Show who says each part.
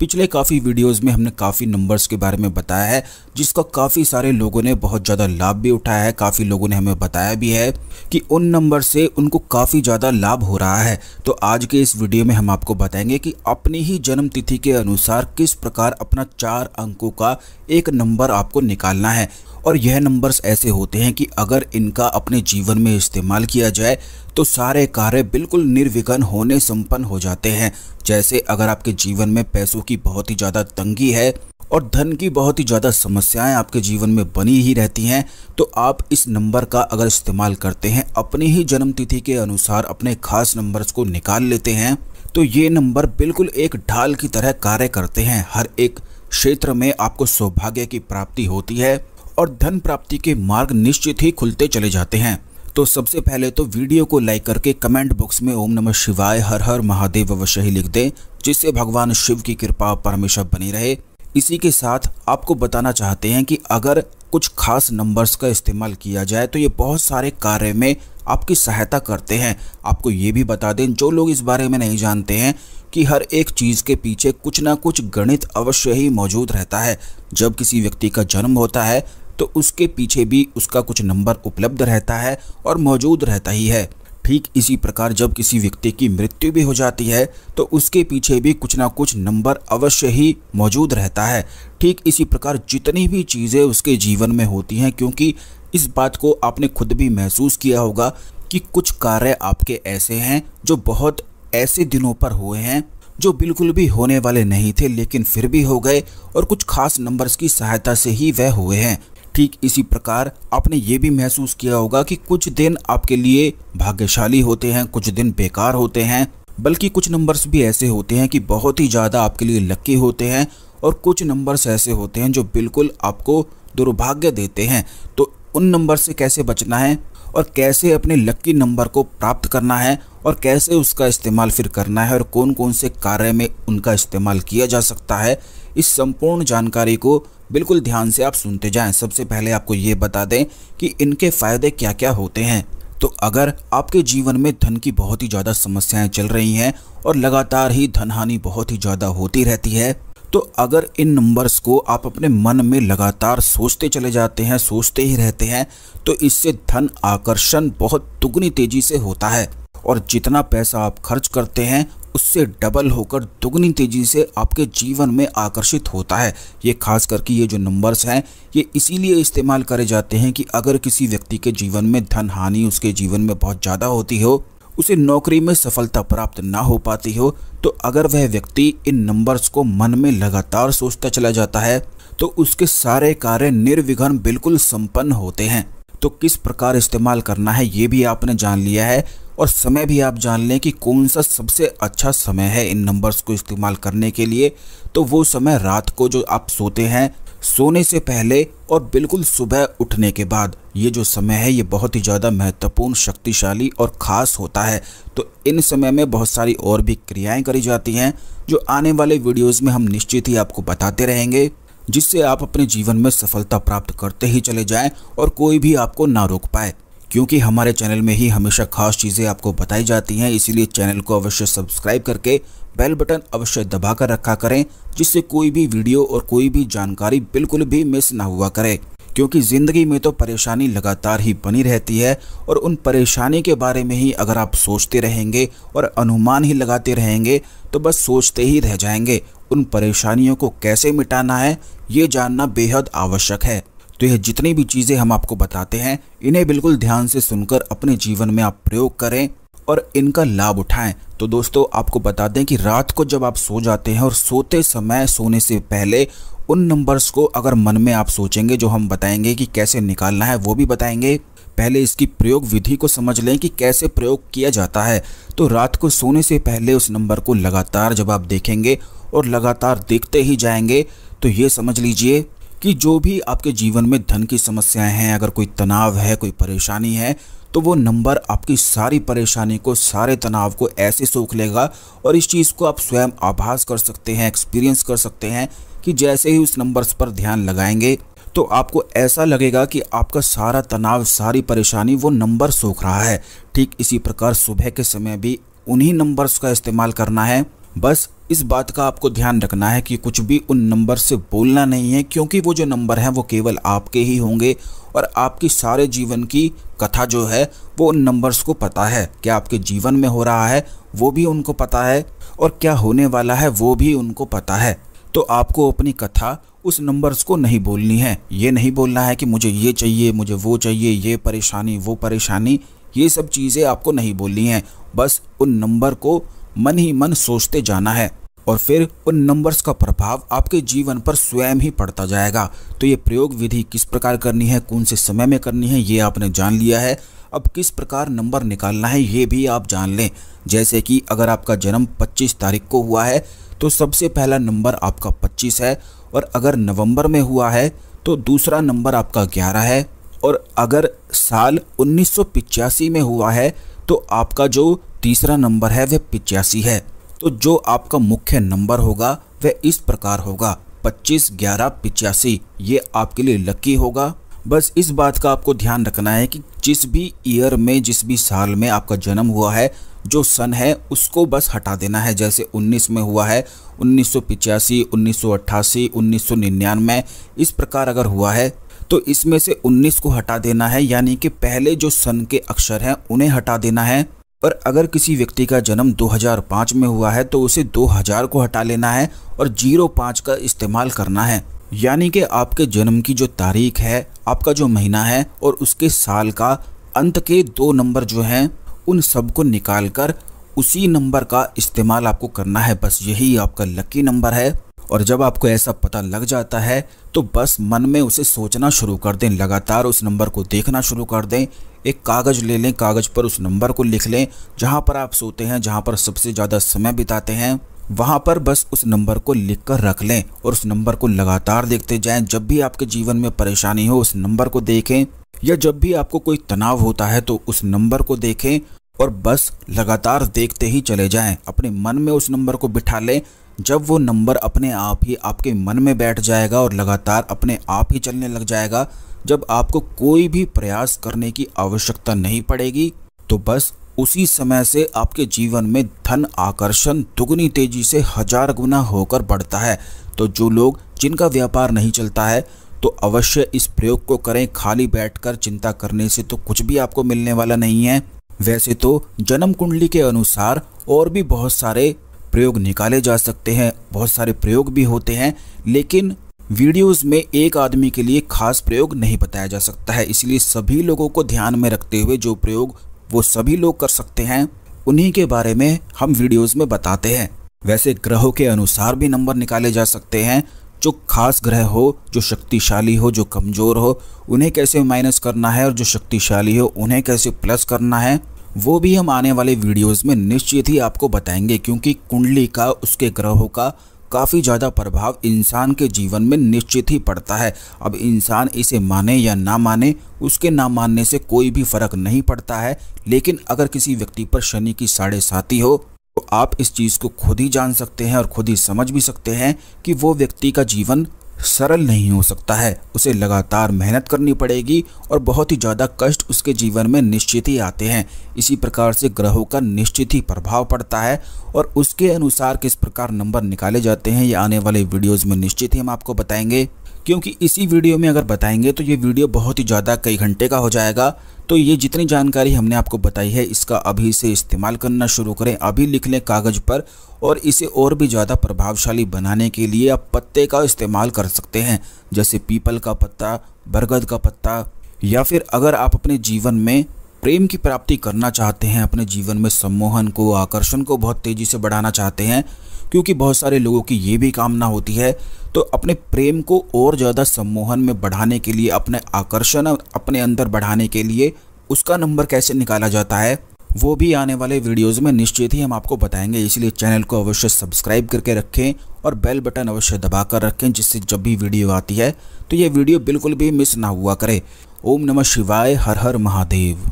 Speaker 1: पिछले काफ़ी वीडियोस में हमने काफ़ी नंबर्स के बारे में बताया है, जिसका काफ़ी सारे लोगों ने बहुत ज़्यादा लाभ भी उठाया है। काफ़ी लोगों ने हमें बताया भी है कि उन नंबर से उनको काफ़ी ज़्यादा लाभ हो रहा है। तो आज के इस वीडियो में हम आपको बताएंगे कि अपनी ही जन्म तिथि के अनुसार किस प्रकार अपना 4 अंकों का एक नंबर आपको निकालना है। और यह नंबर्स ऐसे होते हैं कि अगर इनका अपने जीवन में इस्तेमाल किया जाए तो सारे कार्य बिल्कुल निर्विघ्न होने संपन्न हो जाते हैं। जैसे अगर आपके जीवन में पैसों की बहुत ही ज़्यादा तंगी है और धन की बहुत ही ज़्यादा समस्याएं आपके जीवन में बनी ही रहती हैं, तो आप इस नंबर का अगर इस्तेमाल करते हैं, अपनी ही जन्म तिथि के अनुसार अपने खास नंबर्स को निकाल लेते हैं, तो ये नंबर बिल्कुल एक ढाल की तरह कार्य करते हैं। हर एक क्षेत्र में आपको सौभाग्य की प्राप्ति होती है और धन प्राप्ति के मार्ग निश्चित ही खुलते चले जाते हैं। तो सबसे पहले तो वीडियो को लाइक करके कमेंट बॉक्स में ओम नमः शिवाय हर हर महादेव अवश्य ही लिख दें, जिससे भगवान शिव की कृपा पर हमेशा बनी रहे। इसी के साथ आपको बताना चाहते हैं कि अगर कुछ खास नंबर्स का इस्तेमाल किया जाए तो ये बहुत सारे कार्य में आपकी सहायता करते हैं। आपको ये भी बता दें, जो लोग इस बारे में नहीं जानते हैं, कि हर एक चीज़ के पीछे कुछ ना कुछ गणित अवश्य ही मौजूद रहता है। जब किसी व्यक्ति का जन्म होता है तो उसके पीछे भी उसका कुछ नंबर उपलब्ध रहता है और मौजूद रहता ही है। ठीक इसी प्रकार जब किसी व्यक्ति की मृत्यु भी हो जाती है तो उसके पीछे भी कुछ ना कुछ नंबर अवश्य ही मौजूद रहता है। ठीक इसी प्रकार जितनी भी चीज़ें उसके जीवन में होती हैं, क्योंकि इस बात को आपने खुद भी महसूस किया होगा कि कुछ कार्य आपके ऐसे हैं जो बहुत ऐसे दिनों पर हुए हैं जो बिल्कुल भी होने वाले नहीं थे, लेकिन फिर भी हो गए और कुछ खास नंबर्स की सहायता से ही वह हुए हैं। ठीक इसी प्रकार आपने ये भी महसूस किया होगा कि कुछ दिन आपके लिए भाग्यशाली होते हैं, कुछ दिन बेकार होते हैं, बल्कि कुछ नंबर्स भी ऐसे होते हैं कि बहुत ही ज़्यादा आपके लिए लकी होते हैं और कुछ नंबर्स ऐसे होते हैं जो बिल्कुल आपको दुर्भाग्य देते हैं। तो उन नंबर से कैसे बचना है और कैसे अपने लकी नंबर को प्राप्त करना है और कैसे उसका इस्तेमाल फिर करना है और कौन कौन से कार्य में उनका इस्तेमाल किया जा सकता है, इस संपूर्ण जानकारी को बिल्कुल ध्यान से आप सुनते जाएं। सबसे पहले आपको ये बता दें कि इनके फ़ायदे क्या क्या होते हैं। तो अगर आपके जीवन में धन की बहुत ही ज़्यादा समस्याएं चल रही हैं और लगातार ही धन हानि बहुत ही ज़्यादा होती रहती है, तो अगर इन नंबर्स को आप अपने मन में लगातार सोचते चले जाते हैं, सोचते ही रहते हैं, तो इससे धन आकर्षण बहुत दुगनी तेज़ी से होता है और जितना पैसा आप खर्च करते हैं उससे डबल होकर दुगनी तेज़ी से आपके जीवन में आकर्षित होता है। ये खास करके ये जो नंबर्स हैं ये इसीलिए इस्तेमाल करे जाते हैं कि अगर किसी व्यक्ति के जीवन में धन हानि उसके जीवन में बहुत ज़्यादा होती हो, उसे नौकरी में सफलता प्राप्त ना हो पाती हो, तो अगर वह व्यक्ति इन नंबर्स को मन में लगातार सोचता चला जाता है तो उसके सारे कार्य निर्विघ्न बिल्कुल संपन्न होते हैं। तो किस प्रकार इस्तेमाल करना है ये भी आपने जान लिया है और समय भी आप जान लें कि कौन सा सबसे अच्छा समय है इन नंबर्स को इस्तेमाल करने के लिए। तो वो समय रात को जो आप सोते हैं, सोने से पहले और बिल्कुल सुबह उठने के बाद, ये जो समय है ये बहुत ही ज़्यादा महत्वपूर्ण, शक्तिशाली और ख़ास होता है। तो इन समय में बहुत सारी और भी क्रियाएं करी जाती हैं जो आने वाले वीडियोज़ में हम निश्चित ही आपको बताते रहेंगे, जिससे आप अपने जीवन में सफलता प्राप्त करते ही चले जाएं और कोई भी आपको ना रोक पाए। क्योंकि हमारे चैनल में ही हमेशा खास चीज़ें आपको बताई जाती हैं, इसीलिए चैनल को अवश्य सब्सक्राइब करके बेल बटन अवश्य दबा कर रखा करें, जिससे कोई भी वीडियो और कोई भी जानकारी बिल्कुल भी मिस ना हुआ करे। क्योंकि ज़िंदगी में तो परेशानी लगातार ही बनी रहती है और उन परेशानी के बारे में ही अगर आप सोचते रहेंगे और अनुमान ही लगाते रहेंगे तो बस सोचते ही रह जाएंगे। उन परेशानियों को कैसे मिटाना है ये जानना बेहद आवश्यक है। तो यह जितनी भी चीज़ें हम आपको बताते हैं इन्हें बिल्कुल ध्यान से सुनकर अपने जीवन में आप प्रयोग करें और इनका लाभ उठाएं। तो दोस्तों आपको बता दें कि रात को जब आप सो जाते हैं और सोते समय, सोने से पहले उन नंबर्स को अगर मन में आप सोचेंगे, जो हम बताएंगे कि कैसे निकालना है वो भी बताएंगे, पहले इसकी प्रयोग विधि को समझ लें कि कैसे प्रयोग किया जाता है। तो रात को सोने से पहले उस नंबर को लगातार जब आप देखेंगे और लगातार देखते ही जाएंगे, तो ये समझ लीजिए कि जो भी आपके जीवन में धन की समस्याएं हैं, अगर कोई तनाव है, कोई परेशानी है, तो वो नंबर आपकी सारी परेशानी को, सारे तनाव को ऐसे सोख लेगा। और इस चीज़ को आप स्वयं आभास कर सकते हैं, एक्सपीरियंस कर सकते हैं कि जैसे ही उस नंबर्स पर ध्यान लगाएंगे तो आपको ऐसा लगेगा कि आपका सारा तनाव, सारी परेशानी वो नंबर सोख रहा है। ठीक इसी प्रकार सुबह के समय भी उन्हीं नंबर्स का इस्तेमाल करना है। बस इस बात का आपको ध्यान रखना है कि कुछ भी उन नंबर से बोलना नहीं है, क्योंकि वो जो नंबर हैं वो केवल आपके ही होंगे और आपकी सारे जीवन की कथा जो है वो उन नंबर्स को पता है। क्या आपके जीवन में हो रहा है वो भी उनको पता है और क्या होने वाला है वो भी उनको पता है। तो आपको अपनी कथा उस नंबर्स को नहीं बोलनी है। ये नहीं बोलना है कि मुझे ये चाहिए, मुझे वो चाहिए, ये परेशानी, वो परेशानी, ये सब चीज़ें आपको नहीं बोलनी है। बस उन नंबर को मन ही मन सोचते जाना है और फिर उन नंबर्स का प्रभाव आपके जीवन पर स्वयं ही पड़ता जाएगा। तो ये प्रयोग विधि किस प्रकार करनी है, कौन से समय में करनी है, ये आपने जान लिया है। अब किस प्रकार नंबर निकालना है ये भी आप जान लें। जैसे कि अगर आपका जन्म 25 तारीख को हुआ है तो सबसे पहला नंबर आपका 25 है, और अगर नवंबर में हुआ है तो दूसरा नंबर आपका 11 है, और अगर साल 1985 में हुआ है तो आपका जो तीसरा नंबर है वह 85 है। तो जो आपका मुख्य नंबर होगा वह इस प्रकार होगा 25 11 85। ये आपके लिए लकी होगा। बस इस बात का आपको ध्यान रखना है कि जिस भी ईयर में, जिस भी साल में आपका जन्म हुआ है, जो सन है उसको बस हटा देना है। जैसे 19 में हुआ है 1985, 1988, 1999, इस प्रकार अगर हुआ है तो इसमें से 19 को हटा देना है, यानी कि पहले जो सन के अक्षर हैं उन्हें हटा देना है। और अगर किसी व्यक्ति का जन्म 2005 में हुआ है तो उसे 2000 को हटा लेना है और 05 का इस्तेमाल करना है। यानी कि आपके जन्म की जो तारीख है, आपका जो महीना है और उसके साल का अंत के 2 नंबर जो हैं उन सब को निकाल कर उसी नंबर का इस्तेमाल आपको करना है। बस यही आपका लकी नंबर है। और जब आपको ऐसा पता लग जाता है तो बस मन में उसे सोचना शुरू कर दें, लगातार उस नंबर को देखना शुरू कर दें। एक कागज़ ले लें, कागज़ पर उस नंबर को लिख लें। जहाँ पर आप सोते हैं, जहाँ पर सबसे ज़्यादा समय बिताते हैं, वहाँ पर बस उस नंबर को लिख कर रख लें और उस नंबर को लगातार देखते जाएं। जब भी आपके जीवन में परेशानी हो उस नंबर को देखें, या जब भी आपको कोई तनाव होता है तो उस नंबर को देखें और बस लगातार देखते ही चले जाएं। अपने मन में उस नंबर को बिठा लें। जब वो नंबर अपने आप ही आपके मन में बैठ जाएगा और लगातार अपने आप ही चलने लग जाएगा, जब आपको कोई भी प्रयास करने की आवश्यकता नहीं पड़ेगी, तो बस उसी समय से आपके जीवन में धन आकर्षण दुगनी तेजी से 1000 गुना होकर बढ़ता है। तो जो लोग, जिनका व्यापार नहीं चलता है, तो अवश्य इस प्रयोग को करें। खाली बैठकर चिंता करने से तो कुछ भी आपको मिलने वाला नहीं है। वैसे तो जन्म कुंडली के अनुसार और भी बहुत सारे प्रयोग निकाले जा सकते हैं, बहुत सारे प्रयोग भी होते हैं, लेकिन वीडियोस में एक आदमी के लिए खास प्रयोग नहीं बताया जा सकता है। इसलिए सभी लोगों को ध्यान में रखते हुए जो प्रयोग वो सभी लोग कर सकते हैं, उन्हीं के बारे में हम वीडियोस में बताते हैं। वैसे ग्रहों के अनुसार भी नंबर निकाले जा सकते हैं। जो खास ग्रह हो, जो शक्तिशाली हो, जो कमज़ोर हो, उन्हें कैसे माइनस करना है, और जो शक्तिशाली हो उन्हें कैसे प्लस करना है, वो भी हम आने वाले वीडियोस में निश्चित ही आपको बताएंगे। क्योंकि कुंडली का, उसके ग्रहों का काफ़ी ज़्यादा प्रभाव इंसान के जीवन में निश्चित ही पड़ता है। अब इंसान इसे माने या ना माने, उसके ना मानने से कोई भी फर्क नहीं पड़ता है। लेकिन अगर किसी व्यक्ति पर शनि की 7.5 हो तो आप इस चीज़ को खुद ही जान सकते हैं और खुद ही समझ भी सकते हैं कि वो व्यक्ति का जीवन सरल नहीं हो सकता है। उसे लगातार मेहनत करनी पड़ेगी और बहुत ही ज़्यादा कष्ट उसके जीवन में निश्चित ही आते हैं। इसी प्रकार से ग्रहों का निश्चित ही प्रभाव पड़ता है और उसके अनुसार किस प्रकार नंबर निकाले जाते हैं ये आने वाले वीडियोज़ में निश्चित ही हम आपको बताएंगे। क्योंकि इसी वीडियो में अगर बताएंगे तो ये वीडियो बहुत ही ज़्यादा कई घंटे का हो जाएगा। तो ये जितनी जानकारी हमने आपको बताई है इसका अभी से इस्तेमाल करना शुरू करें। अभी लिख लें कागज़ पर, और इसे और भी ज़्यादा प्रभावशाली बनाने के लिए आप पत्ते का इस्तेमाल कर सकते हैं, जैसे पीपल का पत्ता, बरगद का पत्ता। या फिर अगर आप अपने जीवन में प्रेम की प्राप्ति करना चाहते हैं, अपने जीवन में सम्मोहन को, आकर्षण को बहुत तेज़ी से बढ़ाना चाहते हैं, क्योंकि बहुत सारे लोगों की ये भी कामना होती है, तो अपने प्रेम को और ज़्यादा सम्मोहन में बढ़ाने के लिए, अपने आकर्षण अपने अंदर बढ़ाने के लिए उसका नंबर कैसे निकाला जाता है वो भी आने वाले वीडियोस में निश्चित ही हम आपको बताएंगे। इसलिए चैनल को अवश्य सब्सक्राइब करके रखें और बेल बटन अवश्य दबा कर रखें, जिससे जब भी वीडियो आती है तो ये वीडियो बिल्कुल भी मिस ना हुआ करे। ओम नमः शिवाय, हर हर महादेव।